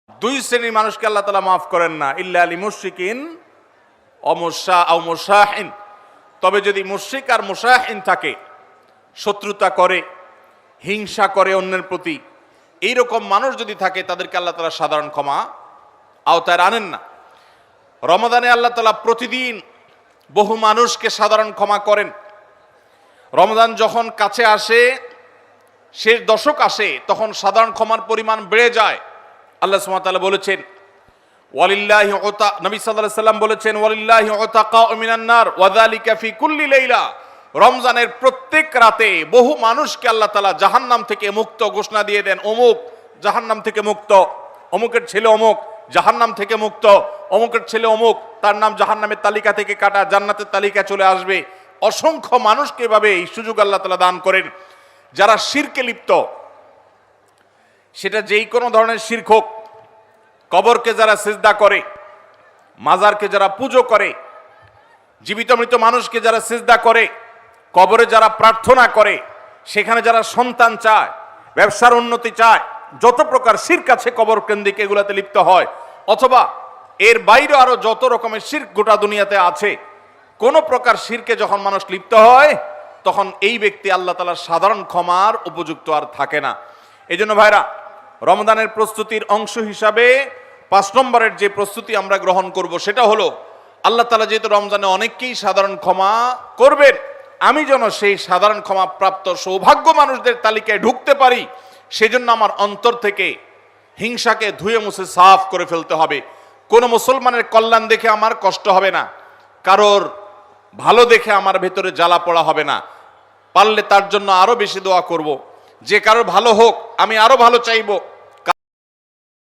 দুই শ্রেণীর মানুষকে আল্লাহ তাআলা মাফ করেন না, ইল্লা আলি মুশরিকিন ও মুশাহিন। তবে যদি মুশরিক আর মুশাহিন থাকে, শত্রুতা করে, হিংসা করে অন্যের প্রতি, এইরকম মানুষ যদি থাকে, তাদেরকে আল্লাহ তাআলা সাধারণ ক্ষমা আওতায় আনেন না। রমাদানে আল্লাহ তাআলা প্রতিদিন বহু মানুষকে সাধারণ ক্ষমা করেন। রমজান যখন কাছে আসে, শেষ দশক আসে, তখন সাধারণ ক্ষমার পরিমাণ বেড়ে যায়। আল্লাহ সুবহানাহু ওয়া তাআলা বলেছেন, ওয়ালিল্লাহি উতা, নবী সাল্লাল্লাহু আলাইহি সাল্লাম বলেছেন, ওয়ালিল্লাহি উতাকাউ মিনান নার ওয়া যালিকা ফি কুল্লি লাইলা। রমজানের প্রত্যেক রাতে বহু মানুষকে আল্লাহ তাআলা জাহান্নাম থেকে মুক্ত ঘোষণা দিয়ে দেন। অমুক জাহান্নাম থেকে মুক্ত, অমুকের ছেলে অমুক জাহান্নাম থেকে মুক্ত, অমুকের ছেলে অমুক, তার নাম জাহান্নামের তালিকা থেকে কাটা, জান্নাতের তালিকা চলে আসবে। অসংখ্য মানুষকে এভাবে এই সুযোগ আল্লাহ তাআলা দান করেন। যারা শিরকে লিপ্ত, সেটা যেই কোনো ধরনের শিরক হোক, কবরকে যারা সিজদা করে, মাজারকে যারা পুজো করে, জীবিত মৃত মানুষকে যারা সিজদা করে, কবরে যারা প্রার্থনা করে, সেখানে যারা সন্তান চায়, ব্যবসার উন্নতি চায়, যত প্রকার শিরক আছে কবর কেন্দ্রিক, এগুলাতে লিপ্ত হয়, অথবা এর বাইরে আরো যত রকমের শিরক গোটা দুনিয়াতে আছে, কোন প্রকার শিরকে যখন মানুষ লিপ্ত হয়, তখন এই ব্যক্তি আল্লাহ তাআলার সাধারণ ক্ষমার উপযুক্ত আর থাকে না। এই জন্য ভাইরা, রমজানের প্রস্তুতির অংশ হিসাবে 5 নম্বরের যে প্রস্তুতি আমরা গ্রহণ করব, সেটা হলো আল্লাহ তাআলা যেহেতু রমজানে অনেককেই সাধারণ ক্ষমা করবেন, আমি যেন সেই সাধারণ ক্ষমা প্রাপ্ত সৌভাগ্য মানুষদের তালিকায় ঢুকতে পারি, সেজন্য আমার অন্তর থেকে হিংসাকে ধুয়ে মুছে সাফ করে ফেলতে হবে। কোন মুসলমানের কল্যাণ দেখে আমার কষ্ট হবে না, কারোর ভালো দেখে আমার ভেতরে জ্বালা পোড়া হবে না। পারলে তার জন্য আরো বেশি দোয়া করব, যে কারোর ভালো হোক আমি আরো ভালো চাইবো।